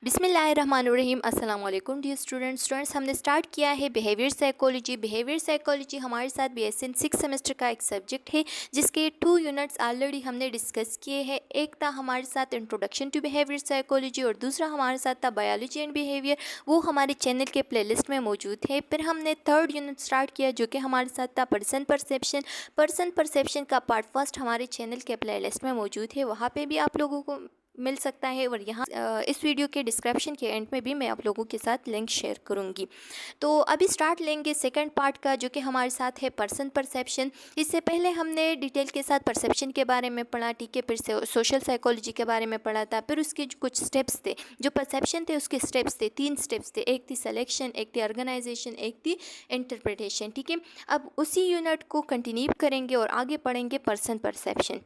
बिस्मिल्लाहिर्रहमानुर्रहीम। अस्सलाम वालेकुम dear students हमने स्टार्ट किया है बिहेवियर साइकोलॉजी हमारे साथ BSc 6 सेमेस्टर का एक सब्जेक्ट है जिसके 2 यूनिट्स ऑलरेडी हमने डिस्कस किए हैं। एक था हमारे साथ इंट्रोडक्शन टू बिहेवियर साइकोलॉजी और दूसरा हमारे साथ था बायोलॉजी एंड बिहेवियर। वो हमारे चैनल के प्लेलिस्ट में मौजूद है। फिर हमने 3rd यूनिट स्टार्ट किया जो कि हमारे साथ था पर्सन परसेप्शन का पार्ट फर्स्ट हमारे चैनल के प्लेलिस्ट में मौजूद है। वहाँ पे भी आप लोगों को मिल सकता है और यहाँ इस वीडियो के डिस्क्रिप्शन के एंड में भी मैं आप लोगों के साथ लिंक शेयर करूँगी। तो अभी स्टार्ट लेंगे सेकंड पार्ट का जो कि हमारे साथ है पर्सन परसेप्शन। इससे पहले हमने डिटेल के साथ परसेप्शन के बारे में पढ़ा, ठीक है। फिर से सोशल साइकोलॉजी के बारे में पढ़ा था। फिर उसके जो कुछ स्टेप्स थे, जो परसेप्शन थे उसके स्टेप्स थे, 3 स्टेप्स थे। एक थी सिलेक्शन, एक थी ऑर्गेनाइजेशन, एक थी इंटरप्रिटेशन, ठीक है। अब उसी यूनिट को कंटिन्यू करेंगे और आगे पढ़ेंगे पर्सन परसेप्शन।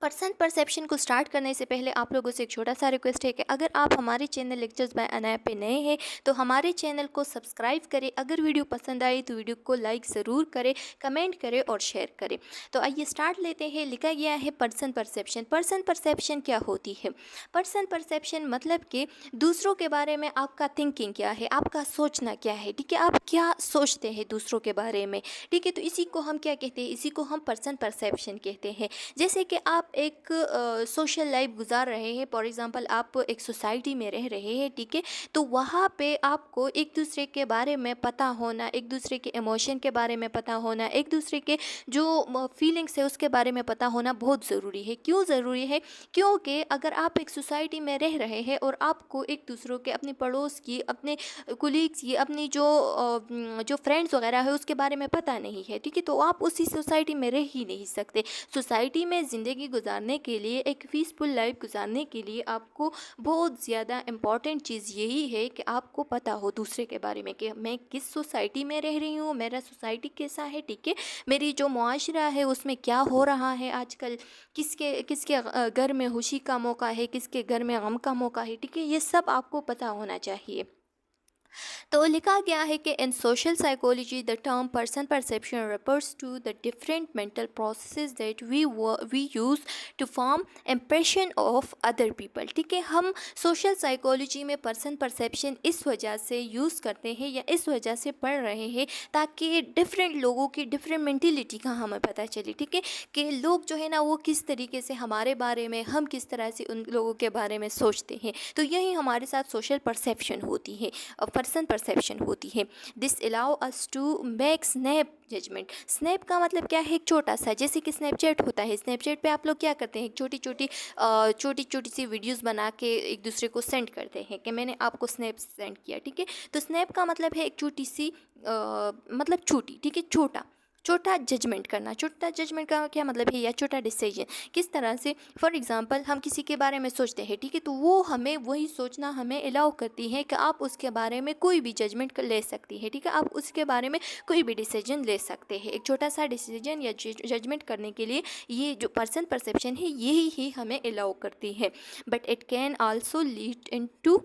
पर्सन परसेप्शन को स्टार्ट करने से पहले आप लोगों से एक छोटा सा रिक्वेस्ट है कि अगर आप हमारे चैनल लेक्चर्स बाय अनाया पे नए हैं तो हमारे चैनल को सब्सक्राइब करें। अगर वीडियो पसंद आई तो वीडियो को लाइक ज़रूर करें, कमेंट करें और शेयर करें। तो आइए स्टार्ट लेते हैं। लिखा गया है पर्सन परसेप्शन। पर्सन परसेप्शन क्या होती है? पर्सन परसेप्शन मतलब कि दूसरों के बारे में आपका थिंकिंग क्या है, आपका सोचना क्या है, ठीक है। आप क्या सोचते हैं दूसरों के बारे में, ठीक है। तो इसी को हम क्या कहते हैं? इसी को हम पर्सन परसेप्शन कहते हैं। जैसे कि आप एक सोशल लाइफ गुजार रहे हैं, फॉर एग्जांपल आप एक सोसाइटी में रह रहे हैं, ठीक है। तो वहाँ पे आपको एक दूसरे के बारे में पता होना, एक दूसरे के इमोशन के बारे में पता होना, एक दूसरे के जो फीलिंग्स है उसके बारे में पता होना बहुत ज़रूरी है। क्यों ज़रूरी है? क्योंकि अगर आप एक सोसाइटी में रह रहे हैं और आपको एक दूसरों के, अपने पड़ोस की, अपने कुलीग्स की, अपनी जो फ्रेंड्स वगैरह है उसके बारे में पता नहीं है, ठीक है, तो आप उसी सोसाइटी में रह ही नहीं सकते। सोसाइटी में ज़िंदगी गुजारने के लिए, एक पीसफुल लाइफ गुजारने के लिए आपको बहुत ज़्यादा इम्पॉर्टेंट चीज़ यही है कि आपको पता हो दूसरे के बारे में कि मैं किस सोसाइटी में रह रही हूँ, मेरा सोसाइटी कैसा है, ठीक है। मेरी जो मुआशरा है उसमें क्या हो रहा है आजकल, किसके किसके घर में खुशी का मौका है, किसके घर में गम का मौका है, ठीक है। ये सब आपको पता होना चाहिए। तो लिखा गया है कि in social psychology the term person perception refers to the different mental processes that we use to form impression of other people, ठीक है। हम सोशल साइकोलॉजी में पर्सन परसेप्शन इस वजह से यूज़ करते हैं या इस वजह से पढ़ रहे हैं ताकि डिफरेंट लोगों की डिफरेंट मेंटिलिटी का हमें पता चले, ठीक है, कि लोग जो है ना वो किस तरीके से हमारे बारे में, हम किस तरह से उन लोगों के बारे में सोचते हैं। तो यही हमारे साथ सोशल परसेप्शन होती है, पर्सन परसेप्शन होती है। This allow us to make snap judgement. Snap का मतलब क्या है? एक छोटा सा, जैसे कि स्नैपचैट होता है। स्नैपचैट पे आप लोग क्या करते हैं? छोटी छोटी सी वीडियोस बना के एक दूसरे को सेंड करते हैं कि मैंने आपको स्नैप सेंड किया, ठीक है। तो स्नैप का मतलब है एक छोटी सी मतलब छोटी, ठीक है, छोटा जजमेंट करना। छोटा जजमेंट का क्या मतलब है? या छोटा डिसीजन किस तरह से, फॉर एग्जांपल हम किसी के बारे में सोचते हैं, ठीक है, तो वो हमें वही सोचना हमें अलाउ करती है कि आप उसके बारे में कोई भी जजमेंट ले सकती है, ठीक है। आप उसके बारे में कोई भी डिसीजन ले सकते हैं। एक छोटा सा डिसीजन या जजमेंट करने के लिए ये जो पर्सन परसेप्शन है यही ही हमें अलाउ करती है। But it can also lead into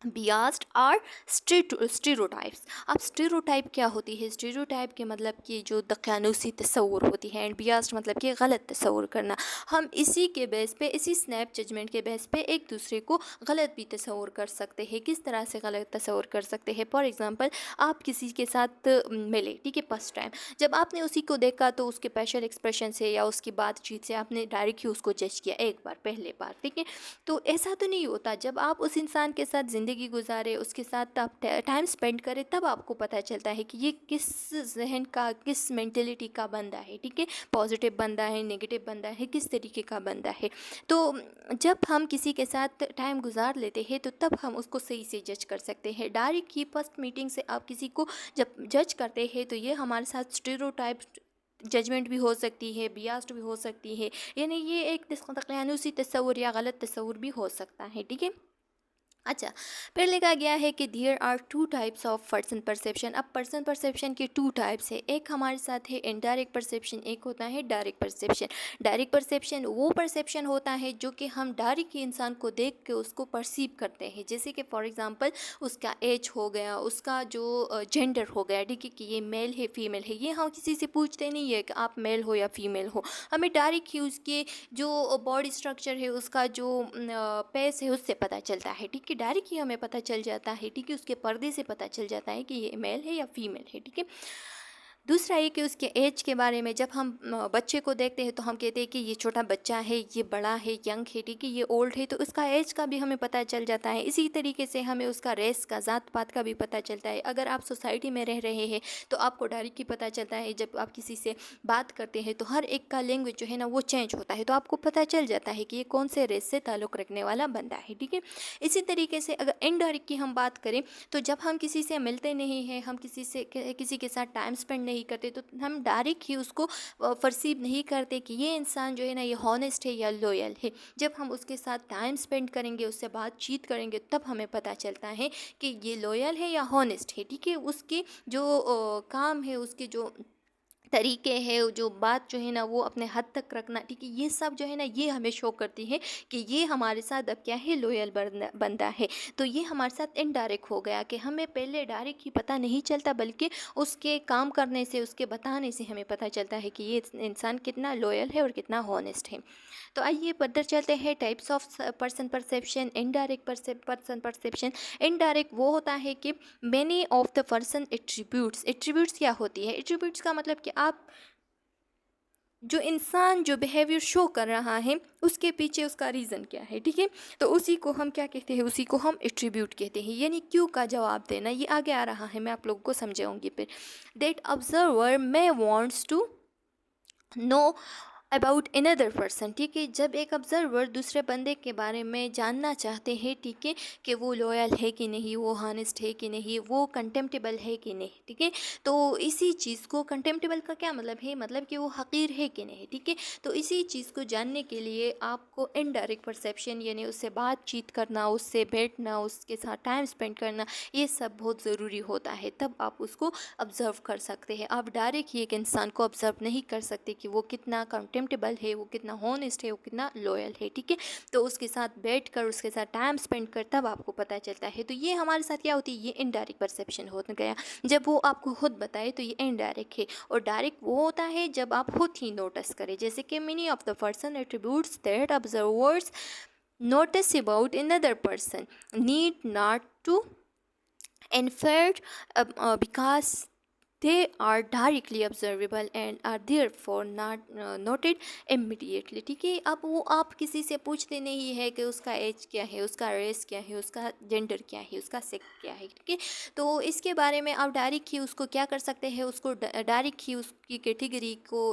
biased और स्टीरियोटाइप्स। अब स्टीरियोटाइप क्या होती है? स्टीरियोटाइप के मतलब कि जो दकियानूसी तस्वुर होती है, एंड बियास्ड मतलब कि गलत तस्वुर करना। हम इसी के बेस पे, इसी स्नैप जजमेंट के बेस पे एक दूसरे को गलत भी तस्वुर कर सकते हैं। किस तरह से गलत तस्वुर कर सकते हैं? फॉर एग्जांपल आप किसी के साथ मिले, ठीक है, फर्स्ट टाइम, जब आपने उसी को देखा तो उसके फेशियल एक्सप्रेशन से या उसकी बातचीत से आपने डायरेक्ट ही उसको जज किया एक बार, पहले बार, ठीक है। तो ऐसा तो नहीं होता। जब आप उस इंसान के साथ ज़िंदगी गुजारे, उसके साथ आप टाइम स्पेंड करें, तब आपको पता चलता है कि ये किस जहन का, किस मेंटेलिटी का बंदा है, ठीक है। पॉजिटिव बंदा है, नेगेटिव बंदा है, किस तरीके का बंदा है। तो जब हम किसी के साथ टाइम गुजार लेते हैं तो तब हम उसको सही से जज कर सकते हैं। डायरेक्ट ही फर्स्ट मीटिंग से आप किसी को जब जज करते हैं तो ये हमारे साथ स्टीरियोटाइप जजमेंट भी हो सकती है, बियास्ड भी हो सकती है, यानी ये एक दकियानूसी तस्वुर या गलत तस्वुर भी हो सकता है, ठीक है। अच्छा, फिर लिखा गया है कि there are 2 types of person perception. अब पर्सन परसेप्शन के 2 टाइप्स है। एक हमारे साथ है इनडायरेक्ट परसेप्शन, एक होता है डायरेक्ट परसेप्शन। डायरेक्ट परसेप्शन वो परसेप्शन होता है जो कि हम डायरेक्ट ही इंसान को देख के उसको परसीव करते हैं। जैसे कि फॉर एग्जांपल उसका एज हो गया, उसका जो जेंडर हो गया, ठीक है, कि ये मेल है फीमेल है, ये हम किसी से पूछते नहीं है कि आप मेल हो या फीमेल हो। हमें डायरेक्ट ही उसके जो बॉडी स्ट्रक्चर है, उसका जो पेस है, उससे पता चलता है, ठीक कि डायरेक्ट ही हमें पता चल जाता है, ठीक है, उसके पर्दे से पता चल जाता है कि ये मेल है या फीमेल है, ठीक है। दूसरा ये कि उसके एज के बारे में, जब हम बच्चे को देखते हैं तो हम कहते हैं कि ये छोटा बच्चा है, ये बड़ा है, यंग है, ठीक है, ये ओल्ड है, तो उसका एज का भी हमें पता चल जाता है। इसी तरीके से हमें उसका रेस का, ज़ात पात का भी पता चलता है। अगर आप सोसाइटी में रह रहे हैं तो आपको डायरेक्ट ही पता चलता है, जब आप किसी से बात करते हैं तो हर एक का लैंग्वेज जो है ना वो चेंज होता है, तो आपको पता चल जाता है कि ये कौन से रेस से ताल्लुक़ रखने वाला बंदा है, ठीक है। इसी तरीके से अगर इनडायरेक्ट की हम बात करें तो जब हम किसी से मिलते नहीं हैं, हम किसी के साथ टाइम स्पेंड नहीं करते, तो हम डायरेक्ट ही उसको परसीव नहीं करते कि ये इंसान जो है ना ये हॉनेस्ट है या लॉयल है। जब हम उसके साथ टाइम स्पेंड करेंगे, उससे बातचीत करेंगे, तब हमें पता चलता है कि ये लॉयल है या हॉनेस्ट है, ठीक है। उसके जो काम है, उसके जो तरीके है, जो बात जो है ना वो अपने हद तक रखना, ठीक है, ये सब जो है ना ये हमें शो करती है कि ये हमारे साथ अब क्या है, लॉयल बंदा है। तो ये हमारे साथ इनडायरेक्ट हो गया कि हमें पहले डायरेक्ट ही पता नहीं चलता, बल्कि उसके काम करने से, उसके बताने से हमें पता चलता है कि ये इंसान कितना लॉयल है और कितना हॉनेस्ट है। तो आइए बढ़ते चलते हैं types of person perception. Indirect person perception, indirect वो होता है कि many of the person attributes. Attributes क्या होती है? एट्रीब्यूट्स का मतलब कि आप जो इंसान जो बिहेवियर शो कर रहा है उसके पीछे उसका रीज़न क्या है, ठीक है, तो उसी को हम क्या कहते हैं, उसी को हम एट्रीब्यूट कहते हैं। यानी क्यों का जवाब देना, ये आगे आ रहा है, मैं आप लोगों को समझाऊंगी फिर। That observer may wants to know about another person, ठीक है, जब एक ऑब्जर्वर दूसरे बंदे के बारे में जानना चाहते हैं, ठीक है, कि वो लॉयल है कि नहीं, वो हॉनेस्ट है कि नहीं, वो कंटेम्प्टेबल है कि नहीं, ठीक है, तो इसी चीज़ को, कंटेम्प्टेबल का क्या मतलब है, मतलब कि वो हकीर है कि नहीं, ठीक है, तो इसी चीज़ को जानने के लिए आपको इनडायरेक्ट परसेप्शन, यानी उससे बातचीत करना, उससे बैठना, उसके साथ टाइम स्पेंड करना, ये सब बहुत ज़रूरी होता है, तब आप उसको ऑब्ज़र्व कर सकते हैं। आप डायरेक्ट ही एक इंसान को ऑब्ज़र्व नहीं कर सकते कि वो कितना कंटेम्प्टेबल है, वो कितना हॉनेस्ट है, वो कितना लॉयल है, ठीक है, तो उसके साथ बैठकर, उसके साथ टाइम स्पेंड कर, तब आपको पता चलता है। तो ये हमारे साथ क्या होती है, ये इनडायरेक्ट परसेप्शन हो गया। जब वो आपको खुद बताए तो ये इनडायरेक्ट है, और डायरेक्ट वो होता है जब आप खुद ही नोटिस करें, जैसे कि many of the person attributes that observers notice about another person need not to infer because they are directly observable and are therefore not noted immediately, ठीक है। अब वो आप किसी से पूछते नहीं है कि उसका एज क्या है, उसका रेस क्या है, उसका जेंडर क्या है, उसका सेक्स क्या है, ठीक है, तो इसके बारे में आप डायरेक्ट ही उसको क्या कर सकते हैं, उसको डायरेक्ट ही उसकी कैटेगरी को,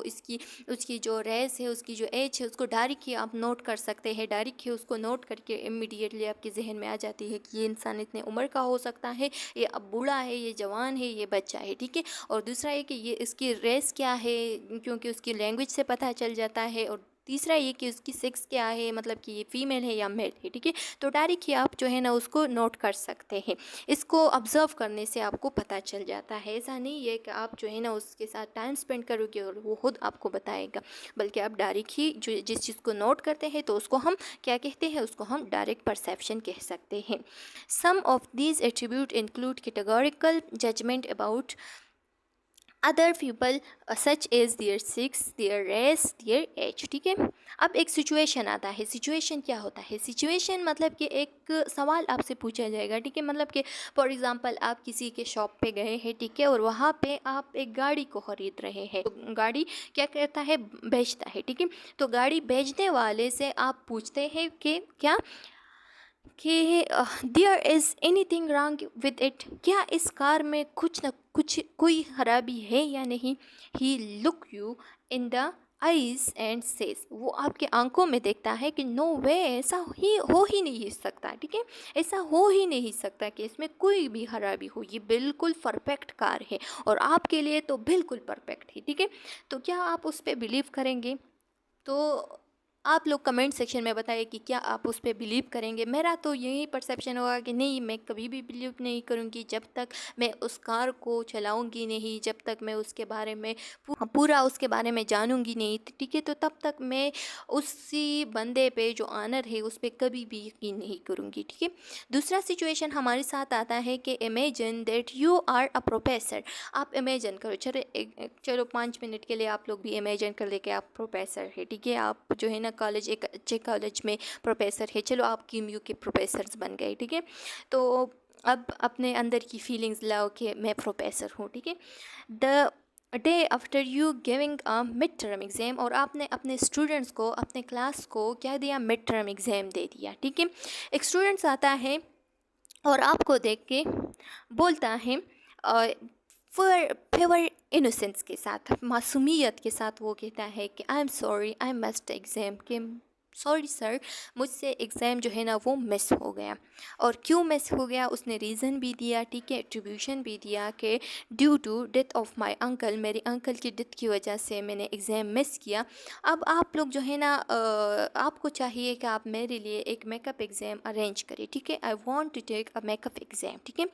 उसकी जो रेस है, उसकी जो एज है, उसको डायरेक्ट ही आप नोट कर सकते हैं। डायरेक्ट ही उसको नोट करके इमीडिएटली आपके जहन में आ जाती है कि ये इंसान इतने उम्र का हो सकता है, ये अब बूढ़ा है, ये जवान है, ये बच्चा है, ठीक है। और दूसरा ये कि ये इसकी रेस क्या है, क्योंकि उसकी लैंग्वेज से पता चल जाता है। और तीसरा ये कि उसकी सेक्स क्या है, मतलब कि ये फीमेल है या मेल है, ठीक है, तो डायरेक्ट ही आप जो है ना उसको नोट कर सकते हैं। इसको ऑब्जर्व करने से आपको पता चल जाता है। ऐसा नहीं है कि आप जो है ना उसके साथ टाइम स्पेंड करोगे और वो खुद आपको बताएगा, बल्कि आप डायरेक्ट ही जो जिस चीज़ को नोट करते हैं तो उसको हम क्या कहते हैं, उसको हम डायरेक्ट परसेप्शन कह सकते हैं। Some of these attribute include categorical judgement about other people such as their sex, their race, their age, ठीक है। अब एक सिचुएशन आता है। सिचुएशन क्या होता है? सिचुएशन मतलब कि एक सवाल आपसे पूछा जाएगा, ठीक है, मतलब कि फॉर एग्जांपल आप किसी के शॉप पे गए हैं, ठीक है, और वहाँ पे आप एक गाड़ी को ख़रीद रहे हैं। तो गाड़ी क्या करता है, बेचता है, ठीक है, तो गाड़ी बेचने वाले से आप पूछते हैं कि क्या कि there is anything wrong with it, क्या इस कार में कुछ ना कुछ कोई खराबी है या नहीं। He look you in the eyes and says, वो आपके आंखों में देखता है कि नो वे, ऐसा ही हो ही नहीं सकता, ठीक है, ऐसा हो ही नहीं सकता कि इसमें कोई भी खराबी हो, ये बिल्कुल परफेक्ट कार है और आपके लिए तो बिल्कुल परफेक्ट है, ठीक है। तो क्या आप उस पर बिलीव करेंगे? तो आप लोग कमेंट सेक्शन में बताइए कि क्या आप उस पर बिलीव करेंगे। मेरा तो यही परसेप्शन होगा कि नहीं, मैं कभी भी बिलीव नहीं करूँगी जब तक मैं उस कार को चलाऊँगी नहीं, जब तक मैं उसके बारे में पूरा उसके बारे में जानूँगी नहीं, ठीक है, तो तब तक मैं उसी बंदे पे जो ऑनर है उस पर कभी भी यकीन नहीं करूँगी, ठीक है। दूसरा सिचुएशन हमारे साथ आता है कि imagine that you are a professor. आप इमेजिन करो, चलो 5 मिनट के लिए आप लोग भी इमेजिन कर ले कि आप प्रोफेसर है, ठीक है, आप जो है ना कॉलेज, एक अच्छे कॉलेज में प्रोफेसर है, चलो आप KMU के प्रोफेसर्स बन गए, ठीक है। तो अब अपने अंदर की फीलिंग्स लाओ कि मैं प्रोफेसर हूँ, ठीक है। The day after you giving a mid term exam, और आपने अपने स्टूडेंट्स को, अपने क्लास को क्या दिया, मिड टर्म एग्ज़ाम दे दिया, ठीक है। एक स्टूडेंट्स आता है और आपको देख के बोलता है फेवर इनोसेंस के साथ, मासूमियत के साथ वो कहता है कि I am sorry I missed exam, कि सॉरी सर, मुझसे एग्ज़ाम जो है ना वो मिस हो गया। और क्यों मिस हो गया उसने रीज़न भी दिया, ठीक है, एट्रीब्यूशन भी दिया कि due to death of my uncle, मेरे अंकल की डेथ की वजह से मैंने एग्ज़ाम मिस किया। अब आप लोग जो है ना आपको चाहिए कि आप मेरे लिए एक मेकअप एग्ज़ाम अरेंज करें, ठीक है। I want to take a makeup exam, ठीक है,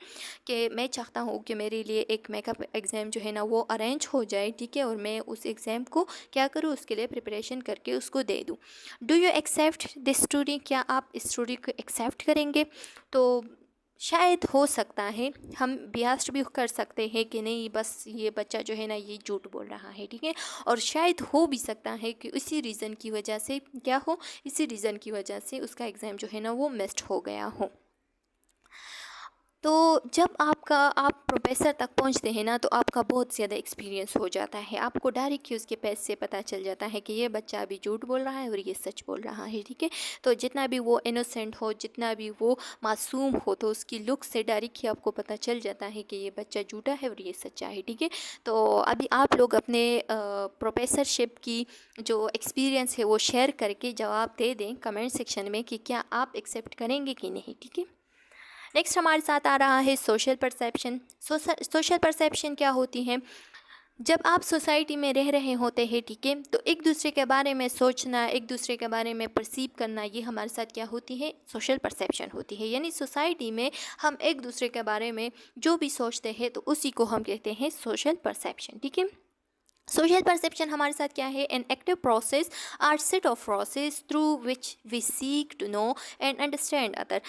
कि मैं चाहता हूँ कि मेरे लिए एक मेकअप एग्ज़ाम जो है ना वो अरेंज हो जाए, ठीक है, और मैं उस एग्ज़ाम को क्या करूँ, उसके लिए प्रिपरेशन करके उसको दे दूँ। Do you accept this story, क्या आप इस स्टोरी को एक्सेप्ट करेंगे? तो शायद हो सकता है हम बियास्ट भी कर सकते हैं कि नहीं, बस ये बच्चा जो है ना ये झूठ बोल रहा है, ठीक है। और शायद हो भी सकता है कि इसी रीज़न की वजह से क्या हो, इसी रीज़न की वजह से उसका एग्ज़ाम जो है ना वो मिस्ड हो गया हो। तो जब आप प्रोफेसर तक पहुंचते हैं ना, तो आपका बहुत ज़्यादा एक्सपीरियंस हो जाता है, आपको डायरेक्ट ही उसके पेज से पता चल जाता है कि ये बच्चा अभी झूठ बोल रहा है और ये सच बोल रहा है, ठीक है। तो जितना भी वो इनोसेंट हो, जितना भी वो मासूम हो, तो उसकी लुक से डायरेक्ट ही आपको पता चल जाता है कि ये बच्चा झूठा है और ये सच्चा है, ठीक है। तो अभी आप लोग अपने प्रोफेसरशिप की जो एक्सपीरियंस है वो शेयर करके जवाब दे दें कमेंट सेक्शन में कि क्या आप एक्सेप्ट करेंगे कि नहीं, ठीक है। नेक्स्ट हमारे साथ आ रहा है सोशल परसेप्शन। सोशल परसेप्शन क्या होती है? जब आप सोसाइटी में रह रहे होते हैं, ठीक है, तो एक दूसरे के बारे में सोचना, एक दूसरे के बारे में परसीव करना, ये हमारे साथ क्या होती है, सोशल परसेप्शन होती है। यानी सोसाइटी में हम एक दूसरे के बारे में जो भी सोचते हैं तो उसी को हम कहते हैं सोशल परसेप्शन, ठीक है। सोशल परसेप्शन हमारे साथ क्या है, an active process are set of process through which we seek to know and understand other.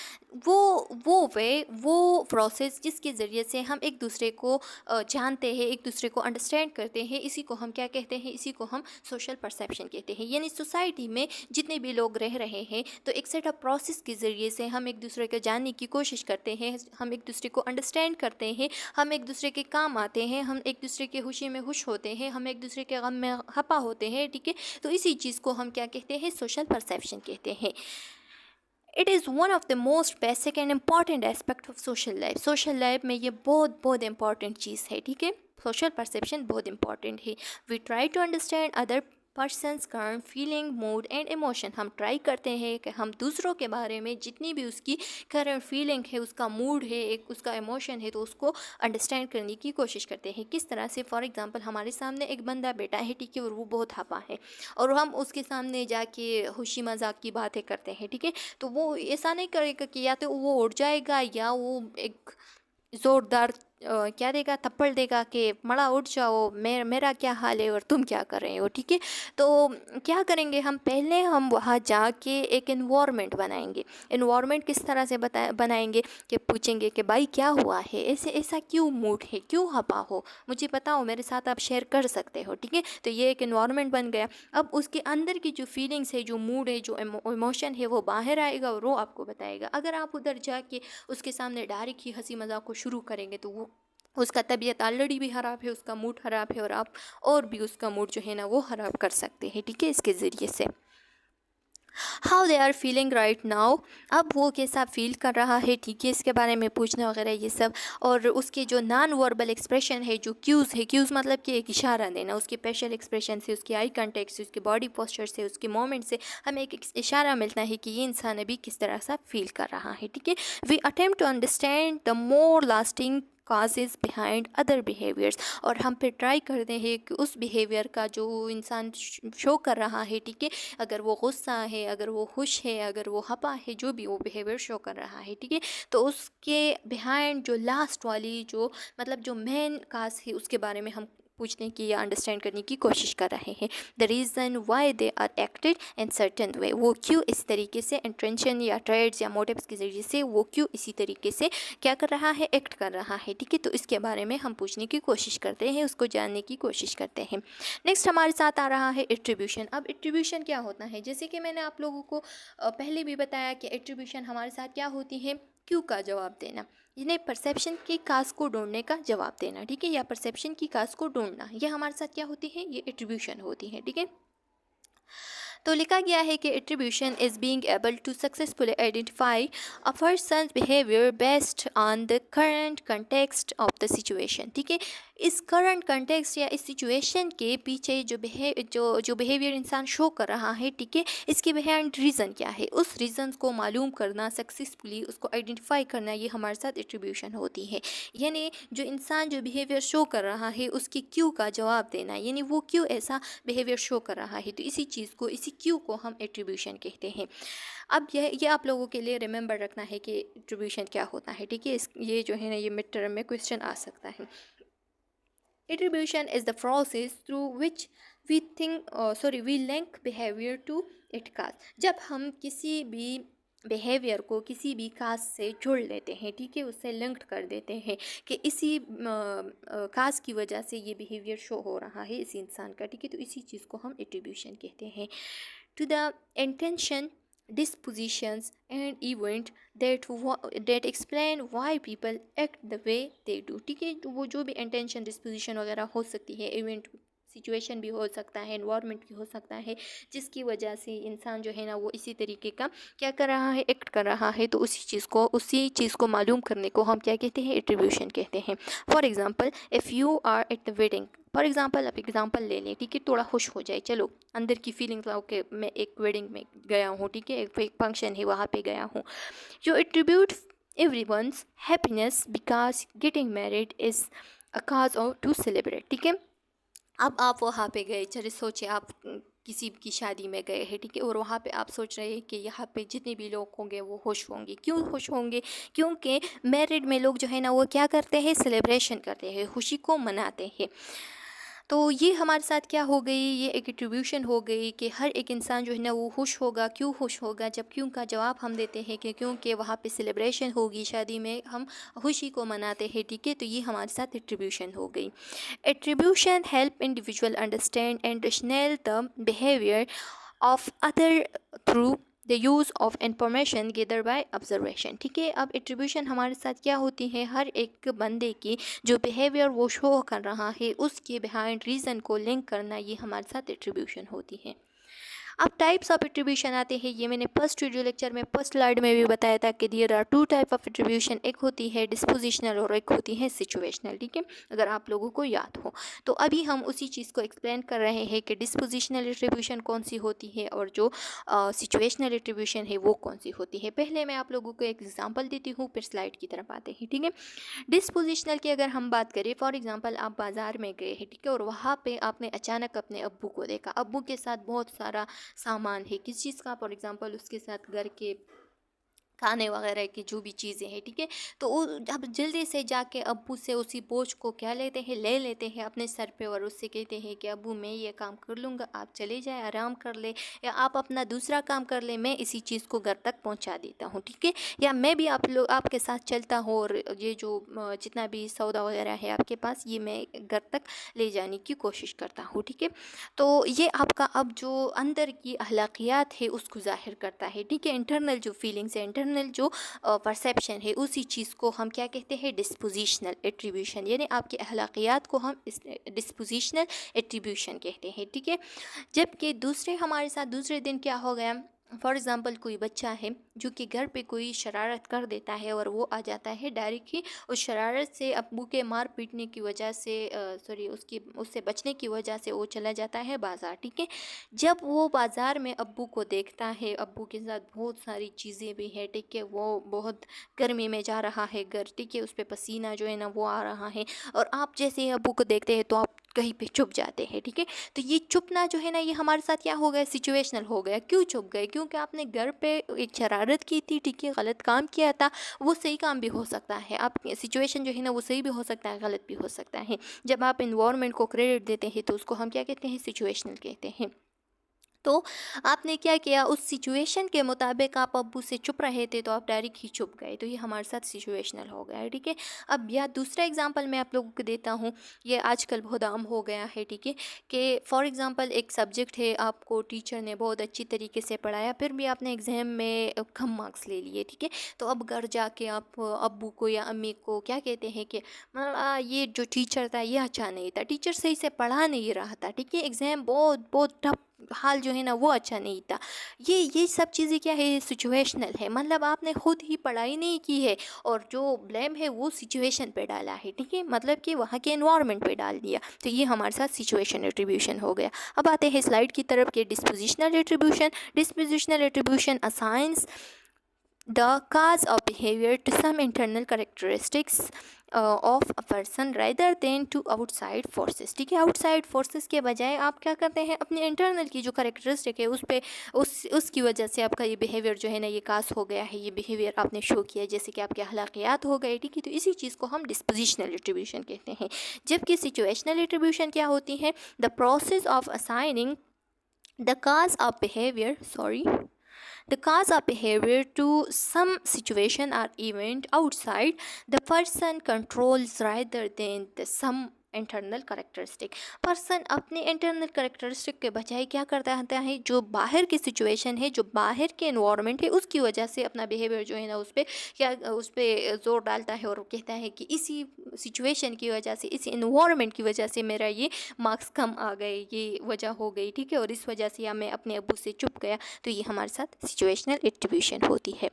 वो प्रोसेस जिसके ज़रिए से हम एक दूसरे को जानते हैं, एक दूसरे को अंडरस्टैंड करते हैं, इसी को हम क्या कहते हैं, इसी को हम सोशल परसेप्शन कहते हैं। यानी सोसाइटी में जितने भी लोग रह रहे हैं तो एक सेट ऑफ प्रोसेस के ज़रिए से हम एक दूसरे को जानने की कोशिश करते हैं, हम एक दूसरे को अंडरस्टैंड करते हैं, हम एक दूसरे के काम आते हैं, हम एक दूसरे की खुशी में खुश होते हैं, हम एक दूसरे के गम में खपा होते हैं, ठीक है। तो इसी चीज़ को हम क्या कहते हैं, सोशल परसेप्शन कहते हैं। It is one of the most basic and important aspect of social life. Social life में ये बहुत बहुत इंपॉर्टेंट चीज़ है, ठीक है। सोशल परसेप्शन बहुत इंपॉर्टेंट है। We try to understand other persons current feeling, mood and emotion. हम ट्राई करते हैं कि हम दूसरों के बारे में जितनी भी उसकी करंट फीलिंग है, उसका मूड है, एक उसका इमोशन है, तो उसको अंडरस्टैंड करने की कोशिश करते हैं। किस तरह से, फॉर एग्जांपल हमारे सामने एक बंदा बैठा है, ठीक है, और वो बहुत हपा है, और हम उसके सामने जाके खुशी मजाक की बातें करते हैं, ठीक है, तो वो ऐसा नहीं करेगा कि या तो वो उड़ जाएगा या वो एक ज़ोरदार क्या देगा, थप्पड़ देगा कि मड़ा उठ जाओ, मेरा क्या हाल है और तुम क्या कर रहे हो, ठीक है। तो क्या करेंगे हम, पहले हम वहाँ जाके एक इन्वायरमेंट बनाएंगे। इन्वायरमेंट किस तरह से बनाएंगे कि पूछेंगे कि भाई क्या हुआ है, ऐसे ऐसा क्यों मूड है, क्यों हपा हो, मुझे बताओ, मेरे साथ आप शेयर कर सकते हो, ठीक है। तो ये एक इन्वायरमेंट बन गया। अब उसके अंदर की जो फीलिंग्स है, जो मूड है, जो इमोशन है, वो बाहर आएगा और वो आपको बताएगा। अगर आप उधर जाके उसके सामने डायरेक्ट ही हंसी मजाक को शुरू करेंगे तो वो उसका तबीयत ऑलरेडी भी ख़राब है, उसका मूड ख़राब है, और आप और भी उसका मूड जो है ना वो ख़राब कर सकते हैं, ठीक है, इसके ज़रिए से। How they are feeling right now, अब वो कैसा फील कर रहा है, ठीक है, इसके बारे में पूछना वगैरह ये सब। और उसके जो नॉन वर्बल एक्सप्रेशन है, जो क्यूज़ है, क्यूज़ मतलब कि एक इशारा देना, उसके फेशियल एक्सप्रेशन से, उसके आई कांटेक्ट से, उसके बॉडी पोस्चर से, उसके मोमेंट से हमें एक इशारा मिलता है कि ये इंसान अभी किस तरह सा फील कर रहा है, ठीक है। We attempt to understand the more lasting causes behind other behaviours, और हम फिर ट्राई करते हैं कि उस बिहेवियर का जो इंसान शो कर रहा है, ठीक है, अगर वो गुस्सा है, अगर वो खुश है, अगर वो हपा है, जो भी वो बिहेवियर शो कर रहा है, ठीक है, तो उसके बिहाइंड जो लास्ट वाली जो मतलब जो मेन काज है उसके बारे में हम पूछने की या अंडरस्टैंड करने की कोशिश कर रहे हैं। The reason why they are acted in certain way, वो क्यों इस तरीके से इंटेंशन या ट्रेड्स या मोटिव्स के ज़रिए से वो क्यों इसी तरीके से क्या कर रहा है, एक्ट कर रहा है। ठीक है, तो इसके बारे में हम पूछने की कोशिश करते हैं, उसको जानने की कोशिश करते हैं। नेक्स्ट हमारे साथ आ रहा है एट्रीब्यूशन। अब एट्रीब्यूशन क्या होता है, जैसे कि मैंने आप लोगों को पहले भी बताया कि एट्रीब्यूशन हमारे साथ क्या होती है, क्यों का जवाब देना, यानी परसेप्शन की काज को ढूंढने का जवाब देना। ठीक है, या परसेप्शन की काज को ढूंढना, यह हमारे साथ क्या होती है, ये एट्रीब्यूशन होती है। ठीक है, तो लिखा गया है कि attribution is being able to successfully identify a person's behaviour based on the current context of the situation. ठीक है, इस करंट कंटेक्स्ट या इस सिचुएशन के पीछे जो बिहेवियर इंसान शो कर रहा है, ठीक है, इसके बिहाइंड रीज़न क्या है, उस रीज़न को मालूम करना, सक्सेसफुली उसको आइडेंटिफाई करना, ये हमारे साथ एट्रीब्यूशन होती है। यानी जो इंसान जो बिहेवियर शो कर रहा है उसकी क्यों का जवाब देना, यानी वो क्यों ऐसा बिहेवियर शो कर रहा है, तो इसी चीज़ को, इसी क्यों को हम एट्रीब्यूशन कहते हैं। अब ये आप लोगों के लिए रिमेंबर रखना है कि एट्रीब्यूशन क्या होता है। ठीक है, ये जो है ना, ये मिड टर्म में क्वेश्चन आ सकता है। Attribution is the process through which we link behavior to its cause। जब हम किसी भी बिहेवियर को किसी भी काज से जोड़ लेते हैं, ठीक है, उससे लिंक्ड कर देते हैं कि इसी काज की वजह से ये बिहेवियर शो हो रहा है इसी इंसान का। ठीक है, तो इसी चीज़ को हम एट्रीब्यूशन कहते हैं। To the intention, dispositions and event that explain why people act the way they do। ठीक है, तो वो जो भी इंटेंशन, डिस्पोजिशन वगैरह हो सकती है, इवेंट, सिचुएशन भी हो सकता है, एनवायरनमेंट भी हो सकता है, जिसकी वजह से इंसान जो है ना वो इसी तरीके का क्या कर रहा है, एक्ट कर रहा है, तो उसी चीज़ को मालूम करने को हम क्या कहते हैं, एट्रीब्यूशन कहते हैं। For example, if you are at the wedding, for example आप एग्जांपल ले लें, ठीक है, थोड़ा खुश हो जाए, चलो अंदर की फीलिंग लाओ कि मैं एक वेडिंग में गया हूँ, ठीक है, एक फंक्शन है वहाँ पे गया हूँ। You attribute everyone's happiness because getting married is a cause of to celebrate. ठीक है, अब आप वहाँ पे गए, चलिए सोचिए आप किसी की शादी में गए हैं, ठीक है, और वहाँ पे आप सोच रहे हैं कि यहाँ पे जितने भी लोग होंगे वो खुश होंगे। क्यों खुश होंगे, क्योंकि मैरिड में लोग जो है ना वो क्या करते हैं, सेलिब्रेशन करते हैं, खुशी को मनाते हैं। तो ये हमारे साथ क्या हो गई, ये एक एट्रीब्यूशन हो गई कि हर एक इंसान जो है ना वो खुश होगा। क्यों खुश होगा, जब क्यों का जवाब हम देते हैं कि क्योंकि वहाँ पे सेलिब्रेशन होगी, शादी में हम खुशी को मनाते हैं। ठीक है, तो ये हमारे साथ एट्रीब्यूशन हो गई। Attribution help individual understand and rational the behaviour of other through the use of information gather by observation. ठीक है, अब एट्रीब्यूशन हमारे साथ क्या होती है, हर एक बंदे की जो बिहेवियर वो शो कर रहा है उसके बिहाइंड रीज़न को लिंक करना, ये हमारे साथ एट्रीब्यूशन होती है। अब टाइप्स ऑफ एट्रीब्यूशन आते हैं, ये मैंने फर्स्ट वीडियो लेक्चर में फर्स्ट स्लाइड में भी बताया था कि there are two type of attribution, एक होती है डिस्पोजिशनल और एक होती है सिचुएशनल। ठीक है, अगर आप लोगों को याद हो तो अभी हम उसी चीज़ को एक्सप्लेन कर रहे हैं कि डिस्पोजिशनल एट्रीब्यूशन कौन सी होती है और जो सिचुएशनल एट्रीब्यूशन है वो कौन सी होती है। पहले मैं आप लोगों को एक एग्जाम्पल देती हूँ, फिर स्लाइड की तरफ आते हैं। ठीक है, डिस्पोजिशनल की अगर हम बात करें, फॉर एग्जांपल आप बाज़ार में गए हैं, ठीक है, और वहाँ पे आपने अचानक अपने अब्बू को देखा, अब्बू के साथ बहुत सारा सामान है किस चीज़ का, फॉर एग्जांपल उसके साथ घर के खाने वगैरह की जो भी चीज़ें हैं। ठीक है, तो वो अब जल्दी से जाके अब्बू से उसी बोझ को क्या लेते हैं, ले लेते हैं अपने सर पे और उससे कहते हैं कि अब्बू मैं ये काम कर लूँगा, आप चले जाए आराम कर ले, या आप अपना दूसरा काम कर ले, मैं इसी चीज़ को घर तक पहुँचा देता हूँ। ठीक है, या मैं भी आप लोग आपके साथ चलता हूँ और ये जो जितना भी सौदा वगैरह है आपके पास, ये मैं घर तक ले जाने की कोशिश करता हूँ। ठीक है, तो ये आपका अब जो अंदर की अखलाकियात है उसको ज़ाहिर करता है। ठीक है, इंटरनल जो फीलिंग्स है, इंटरनल जो परसेप्शन है, उसी चीज़ को हम क्या कहते हैं, डिस्पोजिशनल एट्रीब्यूशन, यानी आपकी अखलाकियात को हम इस डिस्पोजिशनल एट्रीब्यूशन कहते हैं। ठीक है, जबकि दूसरे हमारे साथ दूसरे दिन क्या हो गया, फॉर एग्ज़ाम्पल कोई बच्चा है जो कि घर पे कोई शरारत कर देता है और वो आ जाता है डायरेक्ट ही उस शरारत से, अब्बू के मार पीटने की वजह से उससे बचने की वजह से वो चला जाता है बाज़ार। ठीक है, जब वो बाज़ार में अब्बू को देखता है, अब्बू के साथ बहुत सारी चीज़ें भी है, ठीक है, वो बहुत गर्मी में जा रहा है घर, ठीक है, उस पर पसीना जो है ना वो आ रहा है, और आप जैसे ही अब्बू को देखते हैं तो आप कहीं पे चुप जाते हैं, ठीक है। तो ये चुपना जो है ना, ये हमारे साथ क्या हो गया, सिचुएशनल हो गया। क्यों चुप गए? क्योंकि आपने घर पे एक शरारत की थी, ठीक है, गलत काम किया था। वो सही काम भी हो सकता है, आप सिचुएशन जो है ना वो सही भी हो सकता है, गलत भी हो सकता है। जब आप इन्वायरमेंट को क्रेडिट देते हैं तो उसको हम क्या कहते हैं, सिचुएशनल कहते हैं। तो आपने क्या किया, उस सिचुएशन के मुताबिक आप अब्बू से चुप रहे थे तो आप डायरेक्ट ही चुप गए, तो ये हमारे साथ सिचुएशनल हो गया है, ठीक है। अब या दूसरा एग्जांपल मैं आप लोगों को देता हूँ, ये आजकल बहुत आम हो गया है, ठीक है, कि फॉर एग्जांपल एक सब्जेक्ट है, आपको टीचर ने बहुत अच्छी तरीके से पढ़ाया, फिर भी आपने एग्ज़ाम में कम मार्क्स ले लिए, ठीक है। तो अब घर जाके आप अब्बू को या अम्मी को क्या कहते हैं कि ये जो टीचर था ये अच्छा नहीं था, टीचर सही से पढ़ा नहीं रहा था, ठीक है, एग्ज़ाम बहुत बहुत टफ हाल जो है ना वो अच्छा नहीं था। ये सब चीज़ें क्या है, सिचुएशनल है। मतलब आपने खुद ही पढ़ाई नहीं की है और जो ब्लेम है वो सिचुएशन पे डाला है, ठीक है, मतलब कि वहाँ के एनवायरनमेंट पे डाल दिया। तो ये हमारे साथ सिचुएशन एट्रीब्यूशन हो गया। अब आते हैं स्लाइड की तरफ के dispositional attribution. Dispositional attribution assigns the cause of behavior to some internal characteristics of a person rather than to outside forces, ठीक है। आउटसाइड फोर्सेस के बजाय आप क्या करते हैं, अपने इंटरनल की जो करेक्टरिस्टिक है उस पे उसकी वजह से आपका ये बिहेवियर जो है ना ये काज हो गया है, ये बिहेवियर आपने शो किया, जैसे कि आपके अखलाकियात हो गए, ठीक है। तो इसी चीज़ को हम डिस्पोजिशनल एट्रीब्यूशन कहते हैं। जबकि सिचुएशनल एट्रीब्यूशन क्या होती है, the process of assigning the cause of behavior the cause of behavior to some situation or event outside the person controls rather than the some internal characteristic. Person अपने internal characteristic के बजाय क्या करता है, जो बाहर की सिचुएशन है, जो बाहर के एनवायरनमेंट है, उसकी वजह से अपना बिहेवियर जो है ना उस पर ज़ोर डालता है और कहता है कि इसी सिचुएशन की वजह से, इसी एनवायरनमेंट की वजह से मेरा ये मार्क्स कम आ गए, ये वजह हो गई, ठीक है, और इस वजह से या मैं अपने अब्बू से चुप गया। तो ये हमारे साथ सिचुएशनल एट्रीब्यूशन होती है।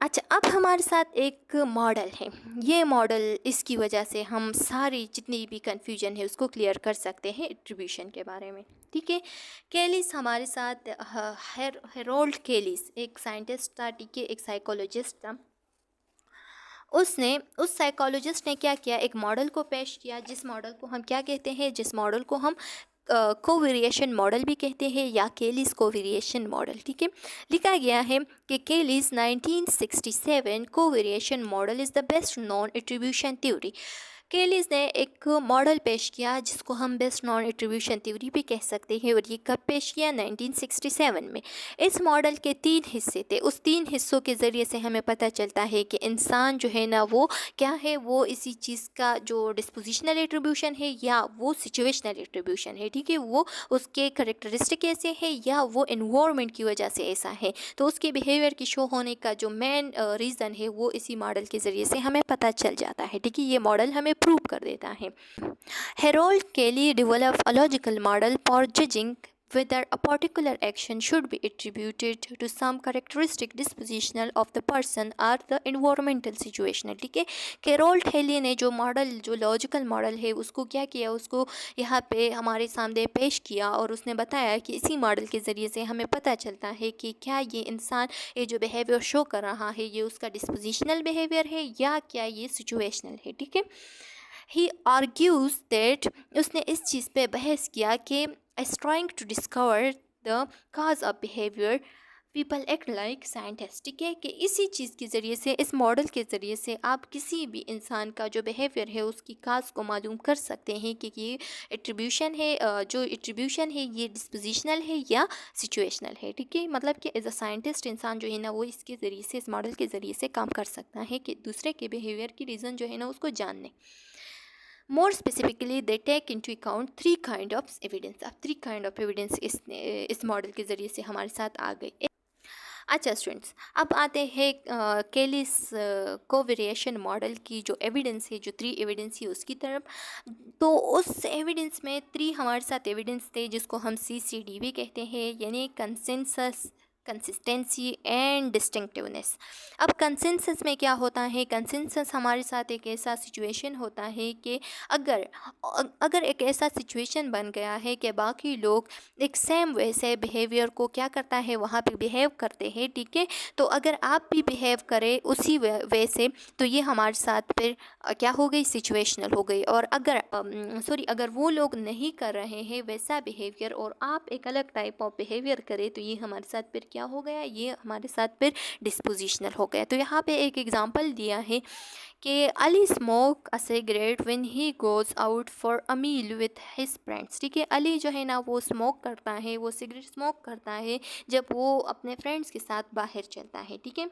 अच्छा, अब हमारे साथ एक मॉडल है। ये मॉडल, इसकी वजह से हम सारी जितनी भी कन्फ्यूजन है उसको क्लियर कर सकते हैं एट्रीब्यूशन के बारे में, ठीक है। केलिस हमारे साथ, हेरोल्ड केलिस एक साइंटिस्ट था, ठीक है, एक साइकोलॉजिस्ट था। उस साइकोलॉजिस्ट ने क्या किया, एक मॉडल को पेश किया, जिस मॉडल को हम क्या कहते हैं, जिस मॉडल को हम कोवेरिएशन मॉडल भी कहते हैं या केलिस कोवेरिएशन मॉडल, ठीक है। लिखा गया है कि Kelley's 1967 covariation model is the best known attribution theory. Kelley's ने एक मॉडल पेश किया जिसको हम बेस्ट नॉन एट्रीब्यूशन थ्योरी भी कह सकते हैं, और ये कब पेश किया, 1967 में। इस मॉडल के 3 हिस्से थे। उस 3 हिस्सों के ज़रिए से हमें पता चलता है कि इंसान जो है ना वो क्या है, वो इसी चीज़ का जो डिस्पोजिशनल एट्रीब्यूशन है या वो सिचुएशनल एट्रीब्यूशन है, ठीक है, वो उसके करेक्टरिस्टिक ऐसे है या वो एनवायरनमेंट की वजह से ऐसा है। तो उसके बिहेवियर की शो होने का जो मेन रीज़न है वो इसी मॉडल के ज़रिए से हमें पता चल जाता है, ठीक है। ये मॉडल हमें प्रूव कर देता है। हेरोल्ड केली develop a logical model for judging whether a particular action should be attributed to some characteristic dispositional of the person or the environmental situational, ठीक है। कैरोल हेली ने जो मॉडल, जो लॉजिकल मॉडल है, उसको क्या किया, उसको यहाँ पे हमारे सामने पेश किया और उसने बताया कि इसी मॉडल के ज़रिए से हमें पता चलता है कि क्या ये इंसान ये जो बिहेवियर शो कर रहा है ये उसका डिस्पोजिशनल बिहेवियर है या क्या ये सिचुएशनल है, ठीक है। ही आर्ग्यूज दैट, उसने इस चीज़ पे बहस किया कि is trying to discover the cause of behavior people act like scientists, ठीक है, कि इसी चीज़ के ज़रिए से, इस मॉडल के ज़रिए से आप किसी भी इंसान का जो बिहेवियर है उसकी काज को मालूम कर सकते हैं कि ये एट्रीब्यूशन है, जो एट्रीब्यूशन है ये डिस्पोजिशनल है या सिचुएशनल है, ठीक है। मतलब कि एज अ साइंटिस्ट इंसान जो है ना वो इसके ज़रिए से, इस मॉडल के ज़रिए से काम कर सकता है कि दूसरे के बिहेवियर की रीज़न जो है ना उसको जानने। More specifically, they take into account 3 kind of evidence। अब 3 kind of evidence इस मॉडल के ज़रिए से हमारे साथ आ गए। अच्छा स्टूडेंट्स, अब आते हैं केलिस कोवेरिएशन मॉडल की जो एविडेंस है, जो 3 एविडेंस है उसकी तरफ। तो उस एविडेंस में 3 हमारे साथ एविडेंस थे जिसको हम CCD भी कहते हैं, यानी कंसिस्टेंसी एंड डिस्टिंक्टिवनेस। अब कंसेंसस में क्या होता है, कंसेंसस हमारे साथ एक ऐसा सिचुएशन होता है कि अगर एक ऐसा सिचुएशन बन गया है कि बाकी लोग एक सेम वैसे बिहेवियर को क्या करता है वहाँ पे बिहेव करते हैं, ठीक है, तो अगर आप भी बिहेव करें उसी वे से तो ये हमारे साथ फिर क्या हो गई, सिचुएशनल हो गई। और अगर वो लोग नहीं कर रहे हैं वैसा बिहेवियर और आप एक अलग टाइप ऑफ बिहेवियर करें तो ये हमारे साथ फिर क्या हो गया, ये हमारे साथ फिर डिस्पोजिशनल हो गया। तो यहाँ पे एक एग्जांपल दिया है कि Ali smoke a cigarette when he goes out for a meal with his friends, ठीक है, अली जो है ना वो स्मोक करता है, वो सिगरेट स्मोक करता है जब वो अपने फ्रेंड्स के साथ बाहर चलता है, ठीक है।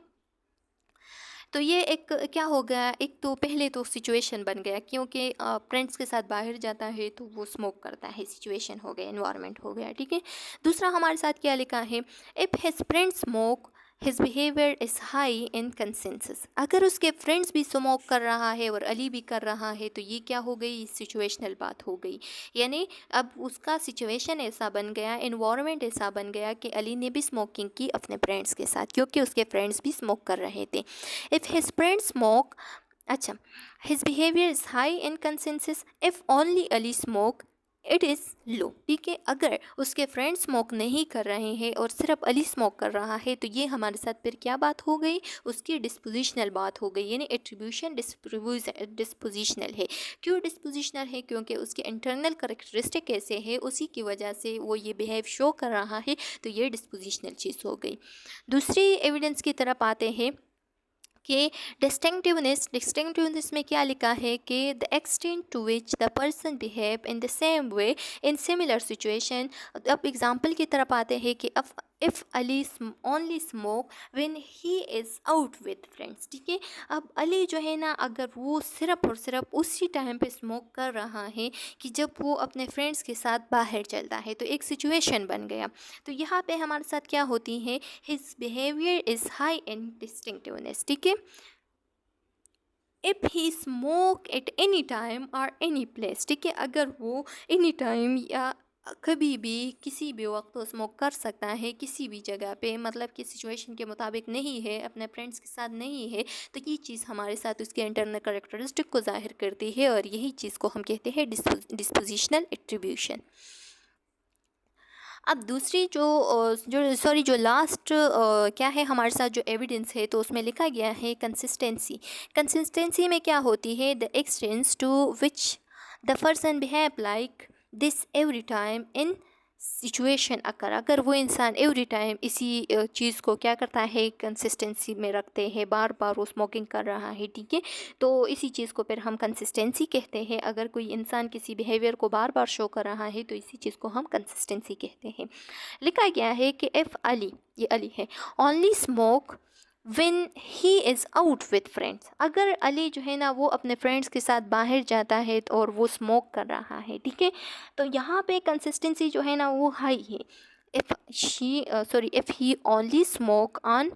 तो ये एक क्या हो गया, एक तो पहले तो सिचुएशन बन गया क्योंकि फ्रेंड्स के साथ बाहर जाता है तो वो स्मोक करता है, सिचुएशन हो गया, एनवायरनमेंट हो गया, ठीक है। दूसरा हमारे साथ क्या लिखा है, if his friends smoke his behaviour is high in consensus, अगर उसके फ्रेंड्स भी स्मोक कर रहा है और अली भी कर रहा है तो ये क्या हो गई, सिचुएशनल बात हो गई। यानी अब उसका सिचुएशन ऐसा बन गया, एनवायरनमेंट ऐसा बन गया कि अली ने भी स्मोकिंग की अपने फ्रेंड्स के साथ क्योंकि उसके फ्रेंड्स भी स्मोक कर रहे थे। इफ़ हिज फ्रेंड्स स्मोक, अच्छा, his behaviour is high in consensus, if only Ali smoke it is low, ठीक है। अगर उसके फ्रेंड्स स्मोक नहीं कर रहे हैं और सिर्फ अली स्मोक कर रहा है तो ये हमारे साथ फिर क्या बात हो गई, उसकी डिस्पोजिशनल बात हो गई, यानी एट्रीब्यूशन डिस्पोजिशनल है। क्यों डिस्पोजिशनल है, क्योंकि उसके इंटरनल करेक्टरिस्टिक ऐसे है उसी की वजह से वो ये बिहेव शो कर रहा है, तो ये डिस्पोजिशनल चीज़ हो गई। दूसरी एविडेंस की तरफ आते हैं कि डिस्टिंक्टिवनेस में क्या लिखा है कि the extent to which the person behave in the same way in similar situation. अब एग्जांपल की तरफ आते हैं कि if Ali only smoke when he is out with friends, ठीक है। अब अली जो है ना अगर वो सिर्फ और सिर्फ उसी टाइम पे स्मोक कर रहा है कि जब वो अपने फ्रेंड्स के साथ बाहर चलता है, तो एक सिचुएशन बन गया। तो यहाँ पे हमारे साथ क्या होती है, his behaviour is high in distinctiveness, ठीक है। If he smoke at any time और एनी प्लेस, ठीक है, अगर वो एनी टाइम या कभी भी किसी भी वक्त तो स्मोक कर सकता है किसी भी जगह पे, मतलब कि सिचुएशन के मुताबिक नहीं है, अपने फ्रेंड्स के साथ नहीं है, तो ये चीज़ हमारे साथ उसके इंटरनल करेक्टरिस्टिक को जाहिर करती है और यही चीज़ को हम कहते हैं डिस्पोजिशनल एट्रीब्यूशन। अब दूसरी जो लास्ट क्या है हमारे साथ जो एविडेंस है, तो उसमें लिखा गया है कंसिस्टेंसी में क्या होती है, the extents to which the person behave like this every time in situation अगर वो इंसान एवरी टाइम इसी चीज़ को क्या करता है, कंसिस्टेंसी में रखते हैं, बार बार वो स्मोकिंग कर रहा है, ठीक है, तो इसी चीज़ को फिर हम कंसिस्टेंसी कहते हैं। अगर कोई इंसान किसी बिहेवियर को बार बार शो कर रहा है तो इसी चीज़ को हम कंसिस्टेंसी कहते हैं। लिखा गया है कि इफ़ अली, ये अली है, only smoke when he is out with friends, अगर अली जो है ना वो अपने फ्रेंड्स के साथ बाहर जाता है और वो स्मोक कर रहा है, ठीक है, तो यहाँ पे कंसिस्टेंसी जो है ना वो हाई है। If he only smoke on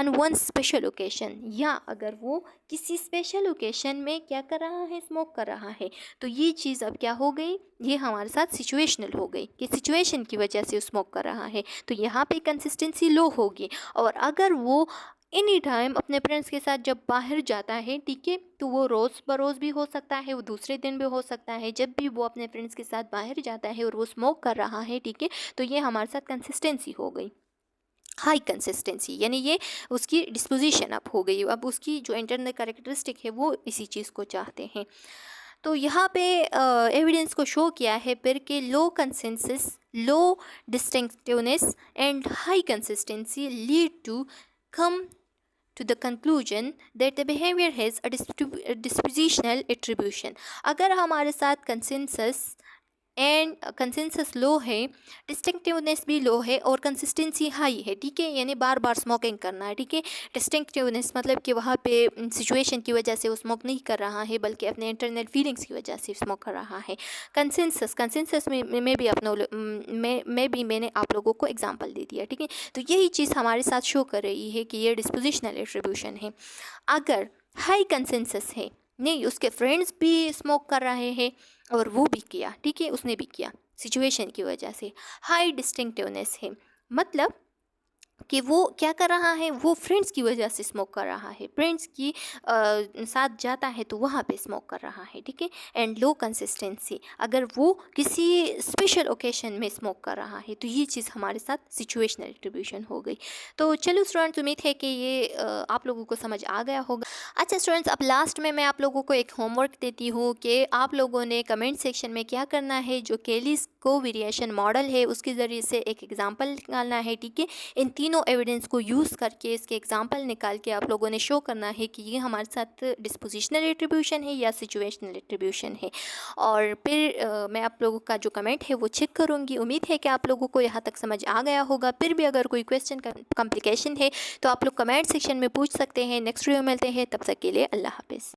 one special occasion, या अगर वो किसी स्पेशल ओकेशन में क्या कर रहा है, स्मोक कर रहा है, तो ये चीज़ अब क्या हो गई, ये हमारे साथ सिचुएशनल हो गई कि सिचुएशन की वजह से स्मोक कर रहा है, तो यहाँ पे कंसिस्टेंसी लो होगी। और अगर वो एनी टाइम अपने फ्रेंड्स के साथ जब बाहर जाता है, ठीक है, तो वो रोज़ बरोज़ भी हो सकता है, वो दूसरे दिन भी हो सकता है, जब भी वो अपने फ्रेंड्स के साथ बाहर जाता है और वो स्मोक कर रहा है, ठीक है, तो ये हमारे साथ कंसिस्टेंसी हो गई, हाई कंसिस्टेंसी, यानी ये उसकी डिस्पोजिशन अप हो गई। अब उसकी जो इंटरनल कैरेक्टरिस्टिक है वो इसी चीज़ को चाहते हैं। तो यहाँ पे एविडेंस को शो किया है फिर कि low consensus, low distinctiveness and high consistency lead to come to the conclusion that the behavior has a dispositional attribution। अगर हमारे साथ कंसेंसस लो है, डिस्टिंक्टिवनेस भी लो है और कंसिस्टेंसी हाई है, ठीक है, यानी बार बार स्मोकिंग करना है, ठीक है। डिस्टिंक्टिवनेस मतलब कि वहाँ पे सिचुएशन की वजह से वो स्मोक नहीं कर रहा है बल्कि अपने इंटरनल फीलिंग्स की वजह से स्मोक कर रहा है। कंसेंसस में भी मैंने आप लोगों को एग्जांपल दे दिया, ठीक है। तो यही चीज़ हमारे साथ शो कर रही है कि ये डिस्पोजिशनल एट्रीब्यूशन है। अगर हाई कंसेंसस है, नहीं उसके फ्रेंड्स भी स्मोक कर रहे हैं और वो भी किया, ठीक है, उसने भी किया सिचुएशन की वजह से, हाई डिस्टिंक्टिवनेस है, मतलब कि वो क्या कर रहा है, वो फ्रेंड्स की वजह से स्मोक कर रहा है, फ्रेंड्स की साथ जाता है तो वहाँ पे स्मोक कर रहा है, ठीक है। एंड लो कंसिस्टेंसी, अगर वो किसी स्पेशल ओकेशन में स्मोक कर रहा है तो ये चीज़ हमारे साथ सिचुएशनल एट्रीब्यूशन हो गई। तो चलो स्टूडेंट्स, उम्मीद है कि ये आप लोगों को समझ आ गया होगा। अच्छा स्टूडेंट्स, अब लास्ट में मैं आप लोगों को एक होमवर्क देती हूँ कि आप लोगों ने कमेंट सेक्शन में क्या करना है, जो केलीस को वेरिएशन मॉडल है उसके ज़रिए से एक एग्जाम्पल निकालना है, ठीक है। इन तीनों एविडेंस को यूज़ करके इसके एग्जाम्पल निकाल के आप लोगों ने शो करना है कि ये हमारे साथ डिस्पोजिशनल एट्रीब्यूशन है या सिचुएशनल एट्रीब्यूशन है। और फिर मैं आप लोगों का जो कमेंट है वो चेक करूँगी। उम्मीद है कि आप लोगों को यहाँ तक समझ आ गया होगा। फिर भी अगर कोई क्वेश्चन कॉम्प्लिकेशन है तो आप लोग कमेंट सेक्शन में पूछ सकते हैं। नेक्स्ट वीडियो मिलते हैं, तब तक के लिए अल्लाह हाफिज़।